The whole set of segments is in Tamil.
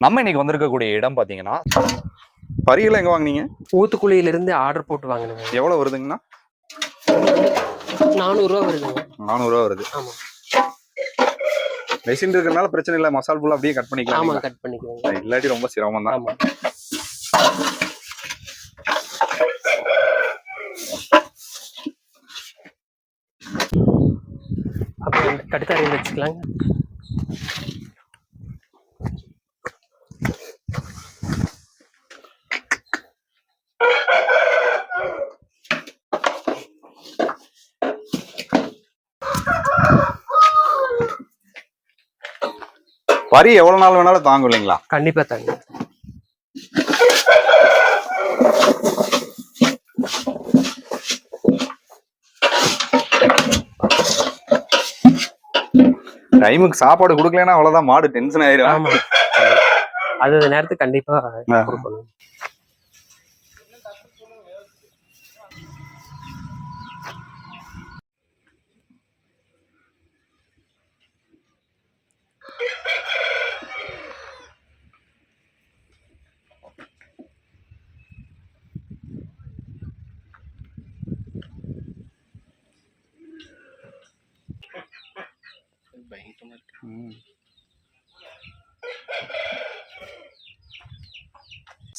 நம்ம இன்னைக்கு வந்திருக்கக்கூடிய இடம் பாத்தீங்கன்னா, பரியெல்லாம் எங்க வாங்குனீங்க? ஊத்துக்குளியிலிருந்து ஆர்டர் போட்டு வாங்கினேங்க. எவ்வளவு வருதுங்கண்ணா? 400 ரூபா வருதுங்க. 400 ரூபா வருது. ஆமா. மெஷின் இருக்கறனால பிரச்சனை இல்ல, மசால் ஃபுல்லா அப்படியே கட் பண்ணிக்கலாம். ஆமா, கட் பண்ணிக்குவாங்க. இல்லாட்டி ரொம்ப சிரமம் தான். ஆமா. அப்ப கடுத்தாரையில் வச்சுக்கலாங்க. பரி எவ்வளவு நாள் வேணாலும் தாங்கும் இல்லைங்களா? கண்டிப்பா தாங்க. டைமுக்கு சாப்பாடு கொடுக்கலன்னா அவ்வளவுதான், மாடு டென்ஷன் ஆயிரும். ஆமா, அது நேரத்துக்கு கண்டிப்பா கொடுக்கணும்.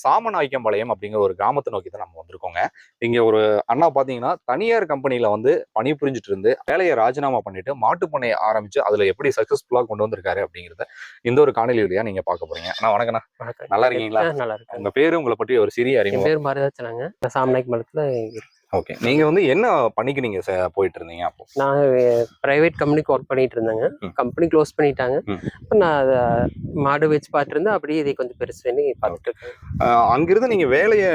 சாமநாயக்கம்பாளையம் அப்படிங்கிற ஒரு கிராமத்தை நோக்கி தான் நம்ம வந்திருக்கோங்க. இங்க ஒரு அண்ணா பாத்தீங்கன்னா தனியார் கம்பெனில வந்து பணி புரிஞ்சுட்டு இருந்து வேலையை ராஜினாமா பண்ணிட்டு மாட்டுப்பண்ணையை ஆரம்பிச்சு அதுல எப்படி சக்சஸ்ஃபுல்லா கொண்டு வந்திருக்காரு அப்படிங்கிறத இந்த ஒரு காணொலி வழியா நீங்க பார்க்க போறீங்க. அண்ணா வணக்கண்ணா. நல்லா இருக்கீங்களா? நல்லா இருக்கு. உங்க பேரு, உங்களை பற்றி ஒரு சிறிய அறிமுகம். பேர் மாரிதாச்சனாங்க. சாமநாயக்கம்பாளையத்துல. ஓகே, நீங்க வந்து என்ன பணிக்கு நீங்க போயிட்டு இருந்தீங்க? அப்போ நான் பிரைவேட் கம்பெனிக்கு ஒர்க் பண்ணிட்டு இருந்தேங்க. கம்பெனி க்ளோஸ் பண்ணிட்டாங்க. இப்போ நான் அதை மாடு வச்சு பார்த்துட்டு இருந்தேன். அப்படியே இதை கொஞ்சம் பெருசு பண்ணி பார்த்துட்டு இருக்கேன். அங்கிருந்து நீங்க வேலையை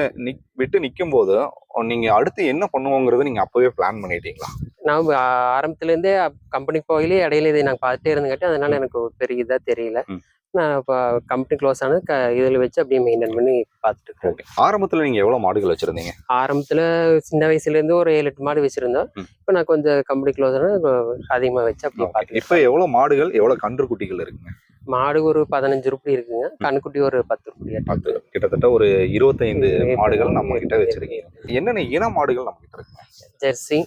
விட்டு நிற்கும் போது நீங்க அடுத்து என்ன பண்ணுவோங்கிறது நீங்க அப்பவே பிளான் பண்ணிட்டீங்களா? நான் ஆரம்பத்துலேருந்தே கம்பெனிக்கு போயிலே இடையில இதை நான் பார்த்துட்டே இருந்துங்காட்டி அதனால எனக்கு ஒரு பெரிய இதாக தெரியல. நான் இப்போ கம்பெனி க்ளோஸ் ஆனது இதில் வச்சு அப்படியே மெயின்டைன் பண்ணி பார்த்துட்டு இருக்கேன். ஆரம்பத்தில் நீங்கள் எவ்வளோ மாடுகள் வச்சுருந்தீங்க? ஆரம்பத்தில் சின்ன வயசுலேருந்து ஒரு 7-8 மாடு வச்சுருந்தோம். இப்போ நான் கொஞ்சம் கம்பெனி க்ளோஸ் ஆனால் அதிகமாக வச்சு அப்படியே பார்த்து. இப்போ எவ்வளோ மாடுகள், எவ்வளோ கன்று குட்டிகள் இருக்குங்க? மாடு ஒரு 15 ரூபாய் இருக்குங்க. கண்ணுக்குட்டி ஒரு 10 ரூபாய். 10, கிட்டத்தட்ட ஒரு 25 மாடுகள் நம்ம கிட்ட வச்சிருக்கீங்க. என்னென்ன இன மாடுகள் நம்ம கிட்ட இருக்குங்க? ஜெர்சி,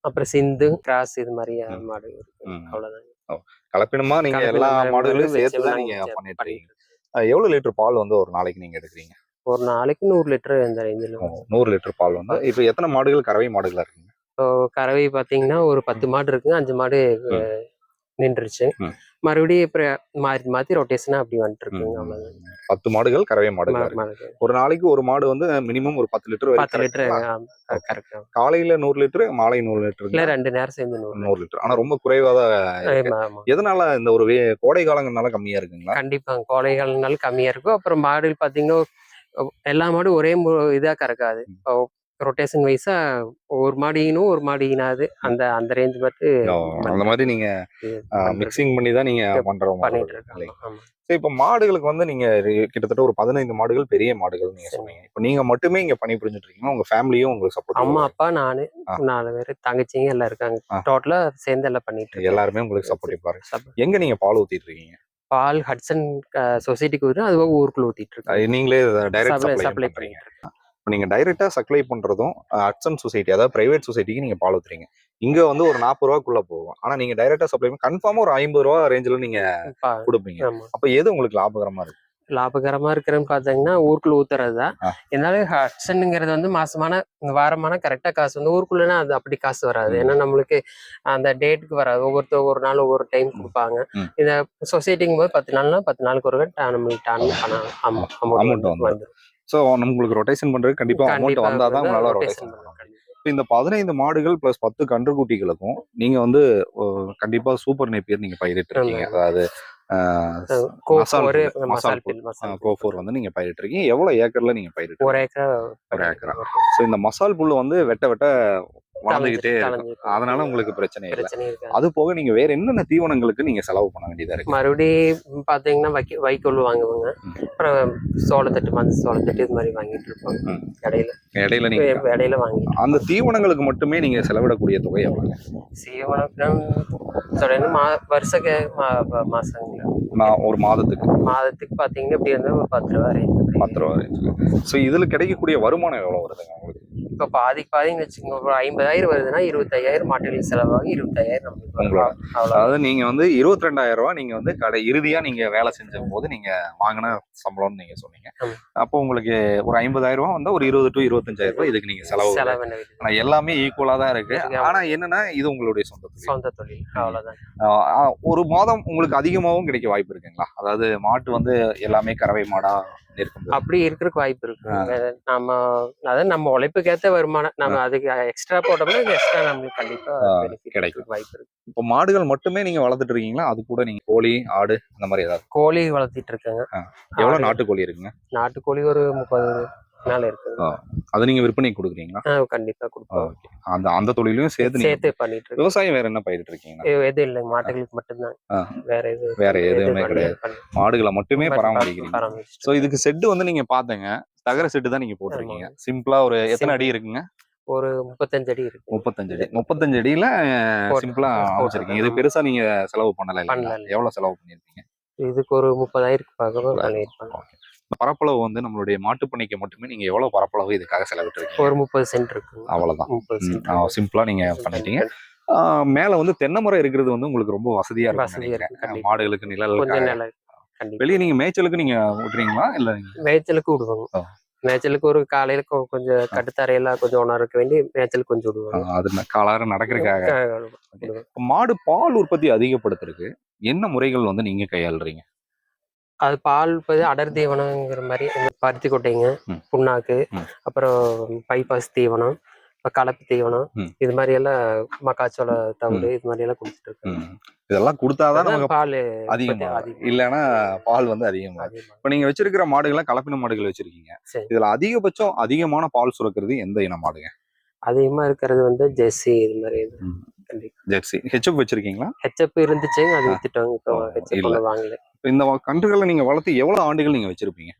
அப்புறம் சிந்து, கிராஸ், இது மாதிரி மாடு இருக்கு. அவ்வளோதான். கலப்பினமா நீங்க எல்லா மாடுகளையும் சேர்த்து தான் நீங்க பண்ணிட்டு இருக்கீங்க. எவ்வளவு லிட்டர் பால் வந்து ஒரு நாளைக்கு நீங்க எடுக்கிறீங்க? ஒரு நாளைக்கு 100 லிட்டர் இந்த ரேஞ்சில். 100 லிட்டர் பால் வந்து இப்போ எத்தனை மாடுகள் கறவை மாடுகளா இருக்குங்க? இப்போ கறவை பார்த்தீங்கன்னா ஒரு 10 மாடு இருக்குங்க. 5 மாடு நின்றுச்சு. மறுபடியும் இப்போ மாற்றி ரொட்டேஷனா அப்படி வந்துட்டு இருக்குங்க. அவ்வளோதான். 10 மாடுகள் கறவை மாடுகள். ஒரு நாளைக்கு ஒரு மாடு வந்து மினிமம் ஒரு 10 லிட்டர். 10 லிட்டர் கரெக்டா. காலையில 100 லிட்டர், மாலை 100 லிட்டர். இல்ல 2 நேரம் சேர்ந்து 100 லிட்டர். ஆனா ரொம்ப குறைவா தான். எதனால இந்த ஒரு கோடை காலங்கள்னால கம்மியா இருக்குங்களா? கண்டிப்பா கோடை காலங்கள்னால கம்மியா இருக்கும். அப்புறம் மாடு பாத்தீங்கன்னா எல்லா மாடும் ஒரே இதா கறக்காது. ரொட்டேஷன் வைஸா ஒரு மாடினும் ஒரு மாடினாது அந்த அந்த ரேஞ்ச் பார்த்து அந்த மாதிரி நீங்க மிக்சிங் பண்ணி தான் நீங்க பண்ணிட்டு இருக்கீங்க. சரி, இப்போ மாடுகளுக்கு வந்து நீங்க கிட்டத்தட்ட ஒரு 15 மாடுகள் பெரிய மாடுகள் நீங்க சொன்னீங்க. இப்போ நீங்க மட்டுமே இங்க பணி புரிஞ்சுட்டு இருக்கீங்க, உங்க ஃபேமிலியும் உங்களுக்கு சப்போர்ட்? அம்மா, அப்பா, நானு 4 பேர், தங்கச்சிங்க எல்லாம் இருக்காங்க. டோட்டலா சேர்ந்து எல்லாம் பண்ணிட்டு இருக்கோம். எல்லாருமே உங்களுக்கு சப்போர்ட் பாருங்க. எங்க நீங்க பால் ஊத்திட்டு இருக்கீங்க? பால் ஹட்சன் சொசைட்டிக்கு வரும், அதுவாக ஊருக்குள்ள ஊத்திட்டு இருக்கோம். நீங்களே டைரக்ட் சப்ளை பண்ணிட்டு. இப்போ நீங்கள் டைரெக்டாக சப்ளை பண்ணுறதும் ஹட்சன் சொசைட்டி, அதாவது பிரைவேட் சொசைட்டிக்கு நீங்கள் பால் ஊற்றுறீங்க. இங்கே வந்து ஒரு 40 ரூபாக்குள்ளே போகும். ஆனால் நீங்கள் டைரெக்டாக சப்ளை பண்ணி கன்ஃபார்மாக ஒரு 50 ரூபா ரேஞ்சில் நீங்கள் கொடுப்பீங்க. அப்போ எது உங்களுக்கு லாபகரமாக இருக்கு? லாபகரமாக இருக்கிறன்னு பார்த்தீங்கன்னா ஊருக்குள்ள ஊத்துறது தான். என்னால ஹட்சனுங்கிறது வந்து வாரமான கரெக்டாக காசு வந்து ஊருக்குள்ளனா அது அப்படி காசு வராது. ஏன்னா நம்மளுக்கு அந்த டேட்டுக்கு வராது. ஒவ்வொருத்தர் ஒரு நாள் ஒவ்வொரு டைம் கொடுப்பாங்க. இந்த சொசைட்டிங்கும் போது 10 நாள்னா 10 நாளுக்கு ஒரு நம்மளுக்கு அமௌண்ட் வந்துடும். ஸோ நம்மளுக்கு ரொட்டேஷன் பண்றது கண்டிப்பா அமௌண்ட் வந்தாதான் உங்களால ரொட்டேஷன் பண்ண முடியும். இந்த 15 மாடுகள் பிளஸ் 10 கன்றுக்குட்டிகளுக்கும் நீங்க வந்து கண்டிப்பா சூப்பர் நேப்பியர் நீங்க பயிரிட்டு இருக்கீங்க. அதாவது கோஃபோர் வந்து நீங்க பயிரிட்டு இருக்கீங்க. எவ்வளவு ஏக்கர்ல நீங்க பயிரிட்டு? 1 ஏக்கர். 1 ஏக்கரா? ஸோ இந்த மசால் புல்லு வந்து வெட்ட வெட்ட வளர்ந்துகிட்டே இருக்கும். அதனால உங்களுக்கு பிரச்சனை இல்லை. அது போக நீங்க வேற என்னென்ன தீவனங்களுக்கு நீங்க செலவு பண்ண வேண்டியதா இருக்கு? மறுபடியும் பாத்தீங்கன்னா வைக்கோல் வாங்குவாங்க. அப்புறம் சோளத்தட்டு, மஞ்சள் சோளத்தட்டு, இது மாதிரி வாங்கிட்டு இருப்போம். இடையில நீங்க வாங்கி அந்த தீவனங்களுக்கு மட்டுமே நீங்க செலவிடக்கூடிய தொகை எவ்வளவு? தீவனம் வருஷ மாசங்களா நான் ஒரு மாதத்துக்கு பாத்தீங்கன்னா இப்படி இருந்தா ஒரு 10 ரூபா range. 10 ரூபா ரேஞ்சுக்கு. ஸோ இதுல கிடைக்கக்கூடிய வருமானம் எவ்வளவு வருதுங்க உங்களுக்கு? இப்ப பாதிக்கு பாதின்னு வச்சுக்கோங்க. ஒரு 50,000 வருதுன்னா 25,000 மாட்டுகளுக்கு செலவாகி 25,000 நம்மளுக்கு வரும். உங்களோட அவ்வளவுதான். அதாவது நீங்க வந்து 22,000 ரூபாய் நீங்க வந்து கடை இறுதியா நீங்க வேலை செஞ்ச போது நீங்க வாங்கின சம்பளம்னு நீங்க சொன்னீங்க. ஆமா. அப்போ உங்களுக்கு ஒரு 50,000 ரூபாய் வந்தா ஒரு 20 to 25,000 ரூபாய் இதுக்கு நீங்க செலவு. செலவு ஆனா எல்லாமே ஈக்குவலா தான் இருக்கு. ஆனா என்னன்னா இது உங்களுடைய சொந்த தொழில் அவ்வளவுதான். ஒரு மாதம் உங்களுக்கு அதிகமாகவும் கிடைக்க வாய்ப்பு இருக்குங்களா? அதாவது மாட்டு வந்து எல்லாமே கறவை மாடா இருக்கும். அப்படி இருக்கிறதுக்கு வாய்ப்பு இருக்கு. நம்ம அதாவது நம்ம உழைப்புக்கு ஏத்த வருமானம் நம்ம அதுக்கு எக்ஸ்ட்ரா போட்டோம்னா எக்ஸ்ட்ரா நம்மளுக்கு கண்டிப்பா கிடைக்கும் வாய்ப்பு இருக்கு. இப்போ மாடுகள் மட்டுமே நீங்க வளர்த்துட்டு இருக்கீங்களா? அது கூட நீங்க கோழி, ஆடு அந்த மாதிரி ஏதாவது? கோழி வளர்த்திட்டு இருக்கேங்க. எவ்வளவு நாட்டுக்கோழி இருக்குங்க? நாட்டுக்கோழி ஒரு 30 மேல இருக்கு. அதை நீங்க விற்பனைக்கு கொடுக்குறீங்களா? கண்டிப்பா கொடுப்போம். அந்த தொழிலையும் சேர்த்து பண்ணிட்டு இருக்கோம். விவசாயம் வேற என்ன பயிரிட்டு இருக்கீங்க? எதுவும் இல்லை, மாட்டுகளுக்கு மட்டும்தான். வேற எதுவுமே கிடையாது. மாடுகளை மட்டுமே பராமரிக்கிறீங்க. சோ இதுக்கு செட்டு வந்து நீங்க பாத்தீங்க தகர செட்டு தான் நீங்க போட்டிருக்கீங்க. சிம்பிளா ஒரு எத்தனை அடி இருக்குங்க? ஒரு 35 அடி இருக்கு. 35 அடியில சிம்பிளா அமைச்சிருக்கீங்க. இது பெருசா நீங்க செலவு பண்ணல? எவ்வளவு செலவு பண்ணிருக்கீங்க? இதுக்கு ஒரு 30,000 பக்கம் பண்ணிருப்பாங்க. பரப்பளவு வந்து நம்மளுடைய மாட்டுப்பண்ணைக்கு மட்டுமே நீங்க எவ்வளவு பரப்பளவு இதுக்காக செலவிட்டுருக்கீங்க? ஒரு 30 சென்ட் இருக்கு. அவ்வளவுதான். சிம்பிளா நீங்க பண்ணிட்டீங்க. மேல வந்து தென்னை மரம் இருக்கிறது வந்து உங்களுக்கு ரொம்ப வசதியா இருக்கும். மாடுகளுக்கு நிழல். வெளியே நீங்க மேய்ச்சலுக்கு நீங்க விட்டுறீங்களா? இல்ல மேய்ச்சலுக்கு விடுவாங்க. மேய்ச்சலுக்கு ஒரு காலையில கொஞ்சம் கட்டுத்தரையெல்லாம் கொஞ்சம் ஒன்றா இருக்க வேண்டி மேய்ச்சலுக்கு கொஞ்சம் விடுவாங்க. அது காலாரம் நடக்கிறதுக்காக. மாடு பால் உற்பத்தி அதிகப்படுத்துறதுக்கு என்ன முறைகள் வந்து நீங்க கையாளுறீங்க? அது பால் அடர் தீவனங்கிற மாதிரி பருத்தி கொட்டைங்க, புண்ணாக்கு, அப்புறம் பைப்பாஸ் தீவனம், கலப்பு தீவனம், இது மாதிரி எல்லாம் மக்காச்சோள தவிடு இது மாதிரி எல்லாம் கொடுத்துட்டு இருக்கேன். இதெல்லாம் கொடுத்தாதான் நமக்கு பால் அதிகமா, இல்லைன்னா பால் வந்து அதிகமா. இப்ப நீங்க வச்சிருக்கிற மாடுகள்லாம் கலப்பின மாடுகள் வச்சிருக்கீங்க. இதுல அதிகபட்சம் அதிகமான பால் சுரக்கிறது எந்த இன மாடுங்க? அதிகமா இருக்கிறது வந்து ஜெர்சி இது மாதிரி. ஜெர்சி. ஹெச்எப் வச்சிருக்கீங்களா? ஹெச்எப் இருந்துச்சுங்க, அது வித்துட்டாங்க. இப்போ ஹெச்எப் வாங்கல. இந்த கன்றுகளை நீங்க வளர்த்து எவ்வளவு ஆண்டுகள் நீங்க வச்சிருப்பீங்க?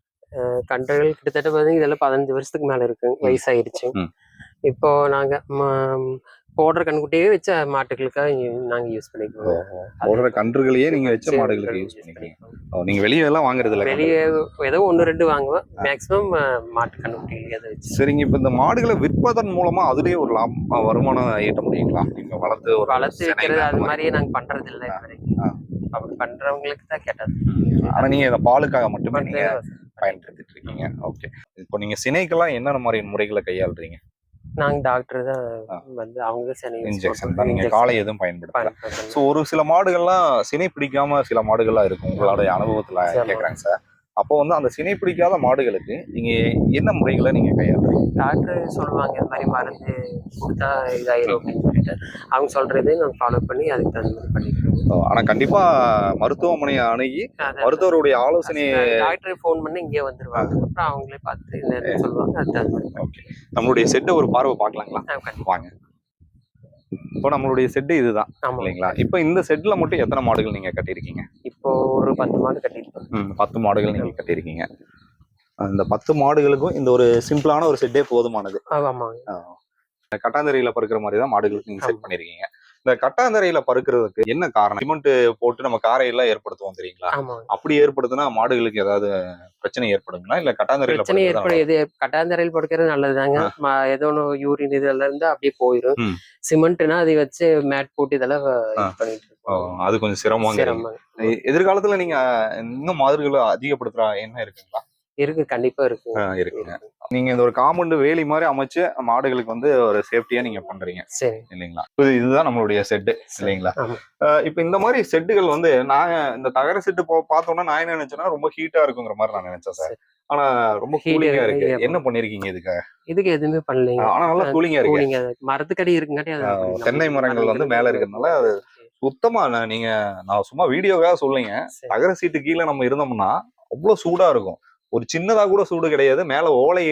கன்றுகள் கிட்டத்தட்ட பாத்தீங்கன்னா இதெல்லாம் 15 வருஷத்துக்கு மேல இருக்கு. வயசாயிருச்சு. இப்போ நாங்க போடுற கண்குட்டியே வச்ச மாட்டுகளுக்காக நாங்க யூஸ் பண்ணிக்குவோம். போடுற கன்றுகளையே நீங்க வச்ச மாடுகளுக்கு யூஸ் பண்ணிக்கிறீங்க. நீங்க வெளியே எல்லாம் வாங்குறது இல்ல? வெளியே ஏதோ 1-2 வாங்குவேன். மேக்சிமம் மாட்டு கண்குட்டிகளே அதை வச்சு. சரிங்க. இப்ப இந்த மாடுகளை விற்பதன் மூலமா அதுலயே ஒரு வருமானம் ஈட்ட முடியுங்களா? நீங்க வளர்த்து வைக்கிறது அது மாதிரியே நாங்க பண்றது இல்லை. அப்படி பண்றவங்களுக்கு தான் கேட்டது. ஆனா நீங்க இந்த பாலுக்காக மட்டுமே நீங்க பயன்படுத்திட்டு இருக்கீங்க. ஓகே. இப்போ நீங்க சினைக்கெல்லாம் என்னென்ன மாதிரி முறைகளை கையாளுறீங்க? நாங்க டாக்டர் தான் வந்து அவங்க இன்ஜெக்ஷன் தான். நீங்க காலை எதுவும் பயன்படுத்தல. சோ ஒரு சில மாடுகள்லாம் சினை பிடிக்காம சில மாடுகள்லாம் இருக்கும். உங்களுடைய அனுபவத்துல கேக்குறாங்க சார். அப்போ வந்து அந்த சினை பிடிக்காத மாடுகளுக்கு நீங்க என்ன முறைகளை நீங்க கையாளுறீங்க? டாக்டர் சொல்லுவாங்க இந்த மாதிரி மருந்து கொடுத்தா இதாயிரும் அப்படின்னு சொல்லிட்டு அவங்க சொல்றதே நான் ஃபாலோ பண்ணி அதுக்கு தகுந்த மாதிரி பண்ணிக்கிறோம். ஆனா கண்டிப்பா மருத்துவமனையை அணுகி மருத்துவருடைய ஆலோசனை டாக்டரை ஃபோன் பண்ணி இங்கே வந்துருவாங்க. அப்புறம் அவங்களே பார்த்து சொல்லுவாங்க. அது தகுந்த மாதிரி. ஓகே. நம்மளுடைய செட்டை ஒரு பார்வை பார்க்கலாங்களா? வாங்க. இப்போ நம்மளுடைய செட்டு இதுதான் இல்லைங்களா? இப்போ இந்த செட்ல மட்டும் எத்தனை மாடுகள் நீங்க கட்டியிருக்கீங்க? இப்போ ஒரு 10 மாடு கட்டியிருக்கோம். 10 மாடுகள் நீங்க கட்டியிருக்கீங்க. அந்த 10 மாடுகளுக்கும் இந்த ஒரு சிம்பிளான ஒரு செட்டே போதுமானது. ஆமாங்க. கட்டாந்தரையில பறக்கிற மாதிரி தான் மாடுகளுக்கு நீங்க செட் பண்ணிருக்கீங்க. இந்த கட்டாந்தரையில பறக்கிறதுக்கு என்ன காரணம்? சிமெண்ட் போட்டு நம்ம காரையெல்லாம் ஏற்படுத்துவோம் தெரியுங்களா? அப்படி ஏற்படுத்தினா மாடுகளுக்கு ஏதாவது பிரச்சனை ஏற்படுங்களா? இல்ல கட்டாந்தரையில கட்டாந்தரையில் படுக்கிறது நல்லதுதாங்க. ஏதோ ஒன்று யூரின் இதெல்லாம் இருந்தா அப்படியே போயிடும். சிமெண்ட்னா அதை வச்சு மேட் போட்டு இதெல்லாம் பண்ணிட்டு இருக்கோம். அது கொஞ்சம் சிரமம். எதிர்காலத்துல நீங்க இன்னும் மாடுகளை அதிகப்படுத்துற என்ன இருக்குங்களா? இருக்கு, கண்டிப்பா இருக்குங்க. நீங்க இந்த ஒரு காம்பவுண்ட் வேலி மாதிரி அமைச்சு மாடுகளுக்கு வந்து ஒரு சேஃப்டியா நீங்க பண்றீங்க இல்லைங்களா? இதுதான் நம்மளுடைய செட்டு இல்லைங்களா? இப்ப இந்த மாதிரி செட்டுகள் வந்து நான் இந்த தகர செட்டு பார்த்தோம்னா நான் என்ன நினைச்சேன்னா ரொம்ப ஹீட்டா இருக்குங்கிற மாதிரி நான் நினைச்சேன் சார். ஆனா ரொம்ப கூலிங்கா இருக்கு. என்ன பண்ணிருக்கீங்க இதுக்காக? இதுக்கு எதுவுமே பண்ணலீங்க. ஆனா நல்லா கூலிங்கா இருக்கு. மரத்துக்கடி இருக்குங்காட்டி தென்னை மரங்கள் வந்து மேல இருக்கிறதுனால அது சுத்தமா நான் சும்மா வீடியோக்காக சொல்லுங்க. தகர சீட்டு கீழே நம்ம இருந்தோம்னா அவ்வளவு சூடா இருக்கும். ஒரு சின்னதா கூட சூடு கிடையாது. மேல ஓலை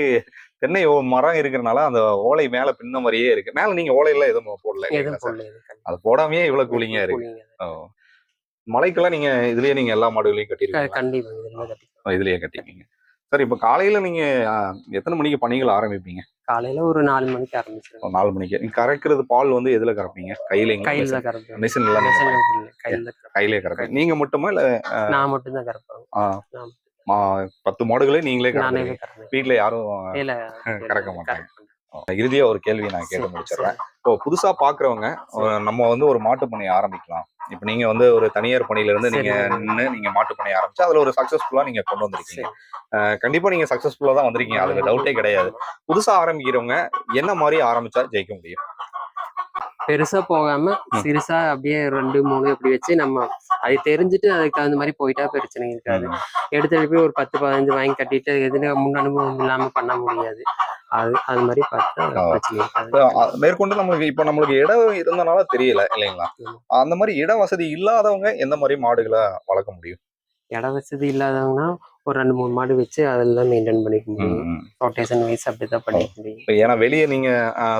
தென்னை மரம் இருக்கிறதுனால அந்த ஓலை மேல பின்ன மாதிரியே இருக்கு. மேல நீங்க ஓலையெல்லாம் எதுவும் போடல? அது போடாமையே இவ்வளவு கூலிங்கா இருக்கு. மலைக்கெல்லாம் நீங்க இதுலயே நீங்க எல்லா மாடுகளையும் கட்டிருக்கீங்க? இதுலயே கட்டிருக்கீங்க. சார் இப்ப காலையில நீங்க எத்தனை மணிக்கு பணிகள் ஆரம்பிப்பீங்க? காலையில ஒரு 4 மணிக்கு ஆரம்பிச்சிருவோம். 4 மணிக்கு நீங்க கறக்கிறது பால் வந்து எதுல கறப்பீங்க? கையிலங்களா? கையில தான் கறப்பேன். மிஷின்ல நீங்க கையில தான் கறப்பேன். கையிலே கறப்பீங்க. நீங்க மட்டுமா இல்ல நான் மட்டும் தான் கறப்பேன். ஆ, நான் 10 மாடுகளே நீங்களே நானே கறந்துருவீங்க. கறப்பேன். வீட்ல யாரும் இல்ல கறக்க மாட்டாங்க. கறப்பேன். இறுதியா ஒரு கேள்வி நான் கேட்டு சரி, முடிச்சிடுறேன். சரி, இப்போ புதுசா பாக்குறவங்க சரி. நம்ம வந்து ஒரு மாட்டு பண்ணை ஆரம்பிக்கலாம். இப்ப நீங்க வந்து ஒரு தனியார் பணியில இருந்து நீங்க சரிங்க. நின்னு நீங்க மாட்டு பண்ணை ஆரம்பிச்சு அதுல ஒரு சக்சஸ்ஃபுல்லா நீங்க கொண்டு வந்திருக்கீங்க. சரி. கண்டிப்பா நீங்க சக்சஸ்ஃபுல்லா தான் வந்திருக்கீங்க. அதுல டவுட்டே கிடையாது. ஆமா. புதுசா ஆரம்பிக்கிறவங்க என்ன மாதிரி ஆரம்பிச்சா ஜெயிக்க முடியும்? பெருசா போகாம சிறுசா அப்படியே 2, 3 அப்படி வச்சு நம்ம அதை தெரிஞ்சுட்டு அதுக்கு தகுந்த மாதிரி போயிட்டா பிரச்சனை இருக்காது. ம். எடுத்து போய் ஒரு 10, 15 வாங்கி கட்டிட்டு எதுல முன் அனுபவம் இல்லாம பண்ண முடியாது. அது மாதிரி பார்த்தா ஆ. பிரச்சனை இருக்காது. மேற்கொண்டு நம்மளுக்கு இடம் இருந்தனால தெரியல இல்லைங்களா? ஆமா. அந்த மாதிரி இட வசதி இல்லாதவங்க எந்த மாதிரி மாடுகளை வளர்க்க முடியும்? இட வசதி இல்லாதவங்கன்னா ஒரு 2, 3 மாடு வச்சு அதெல்லாம் மெயின்டைன் பண்ணிக்க முடியும். ம். ரொட்டேஷன் வைஸ் அப்படிதான் பண்ணிக்க முடியும். இப்ப ஏன்னா வெளியே நீங்க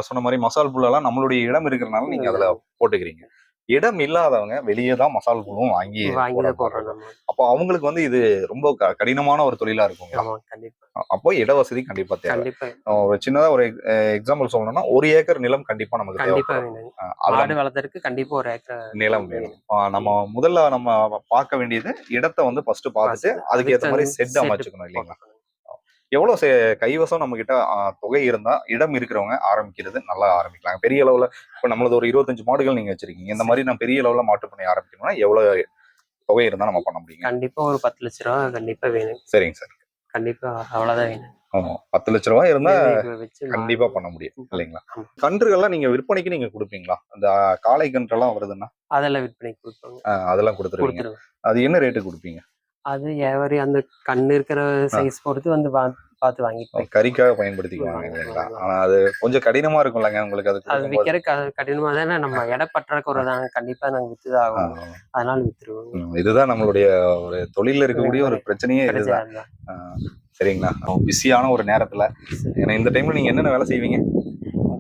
சொன்ன மாதிரி மசால் புல்லெல்லாம் நம்மளுடைய இடம் இருக்கிறனால நீங்க அதுல போட்டுக்கிறீங்க. இடம் இல்லாதவங்க வெளியே தான் மசால் புல்லும் வாங்கி வாங்கிதான் போடுறோம் நம்ம. அப்போ அவங்களுக்கு வந்து இது ரொம்ப கடினமான ஒரு தொழிலா இருக்குங்களா? ஆமா, கண்டிப்பா அப்போ இட வசதி கண்டிப்பா தேவை. கண்டிப்பா ஒரு சின்னதா ஒரு எக்ஸாம்பிள் சொல்லணும்னா 1 ஏக்கர் நிலம் கண்டிப்பா நமக்கு கண்டிப்பா தேவைப்படும். வேணும். அதுல மாடு வளர்த்தறதுக்கு கண்டிப்பா ஒரு ஏக்கர் நிலம் வேணும். நம்ம பார்க்க வேண்டியது இடத்தை வந்து ஃபர்ஸ்ட் பார்த்துட்டு அதுக்கு ஏற்ற மாதிரி செட் அமைச்சுக்கணும் இல்லைங்களா? எவ்வளவு கைவசம் நம்ம கிட்ட தொகை இருந்தா இடம் இருக்கிறவங்க ஆரம்பிக்கிறது நல்லா ஆரம்பிக்கலாம். பெரிய அளவுல இப்ப நம்மளது ஒரு 25 மாடுகள் நீங்க வச்சிருக்கீங்க. இந்த மாதிரி நான் பெரிய அளவுல மாட்டு பண்ணை ஆரம்பிக்கணும்னா எவ்வளவு தொகை இருந்தா நம்ம பண்ண முடியும்? கண்டிப்பா ஒரு 10 லட்ச ரூபா கண்டிப்பா வேணும். சரிங்க சார். கண்டிப்பா அவ்வளவுதான் வேணும். ஆமா, 10 லட்ச ரூபாய் இருந்தா வச்சு கண்டிப்பா பண்ண முடியும் இல்லைங்களா? கன்றுகள்லாம் நீங்க விற்பனைக்கு நீங்க கொடுப்பீங்களா? இந்த காளை கன்றெல்லாம் வருதுன்னா அதெல்லாம் விற்பனை கொடுப்பாங்க. அதெல்லாம் கொடுத்துருவீங்க. அது என்ன ரேட்டு கொடுப்பீங்க? அது எவரி அந்த கண்ணு இருக்கிற சைஸ் பொறுத்து வந்து பார்த்து வாங்கிட்டு கறிக்காக பயன்படுத்திக்குவாங்க இல்லைங்களா? ஆனா அது கொஞ்சம் கடினமா இருக்கும்லங்க உங்களுக்கு. அது விற்கிற கடினமா தானே. நம்ம எடை பற்றாக்குறை தான். கண்டிப்பா நாங்க வித்துதான் ஆகும். அதனால வித்துருவோம். இதுதான் நம்மளுடைய ஒரு தொழில இருக்கக்கூடிய ஒரு பிரச்சனையே இதுதான். சரிங்களா? பிஸியான ஒரு நேரத்துல ஏன்னா இந்த டைம்ல நீங்க என்னென்ன வேலை செய்வீங்க?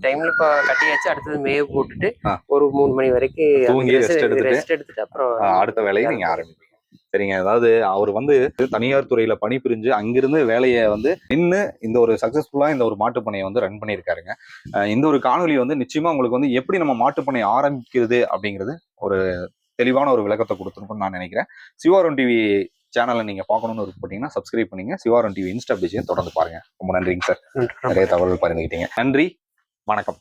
டைம்ல இப்ப கட்டியாச்சு. அடுத்தது மேவு போட்டுட்டு ஒரு 3 மணி வரைக்கும் தூங்கி ரெஸ்ட் எடுத்துட்டு அப்புறம் அடுத்த வேலையை நீங்க ஆரம்பிப்பீங்க. சரிங்க. அதாவது அவர் வந்து தனியார் துறையில பணிபுரிஞ்சு அங்கிருந்து வேலையை வந்து நின்று இந்த ஒரு சக்சஸ்ஃபுல்லா இந்த ஒரு மாட்டு பண்ணையை வந்து ரன் பண்ணியிருக்காருங்க. இந்த ஒரு காணொலி வந்து நிச்சயமா உங்களுக்கு வந்து எப்படி நம்ம மாட்டு பண்ணை ஆரம்பிக்கிறது அப்படிங்கிறது ஒரு தெளிவான ஒரு விளக்கத்தை கொடுத்துருக்கும்னு நான் நினைக்கிறேன். சிவாரன் டிவி சேனலை நீங்க பார்க்கணும்னு விருப்பப்பட்டீங்கன்னா சப்ஸ்கிரைப் பண்ணீங்க. சிவாரன் டிவி இன்ஸ்டா பேஜையும் தொடர்ந்து பாருங்க. ரொம்ப நன்றிங்க சார். நிறைய தகவல் பகிர்ந்துக்கிட்டீங்க. நன்றி, வணக்கம்.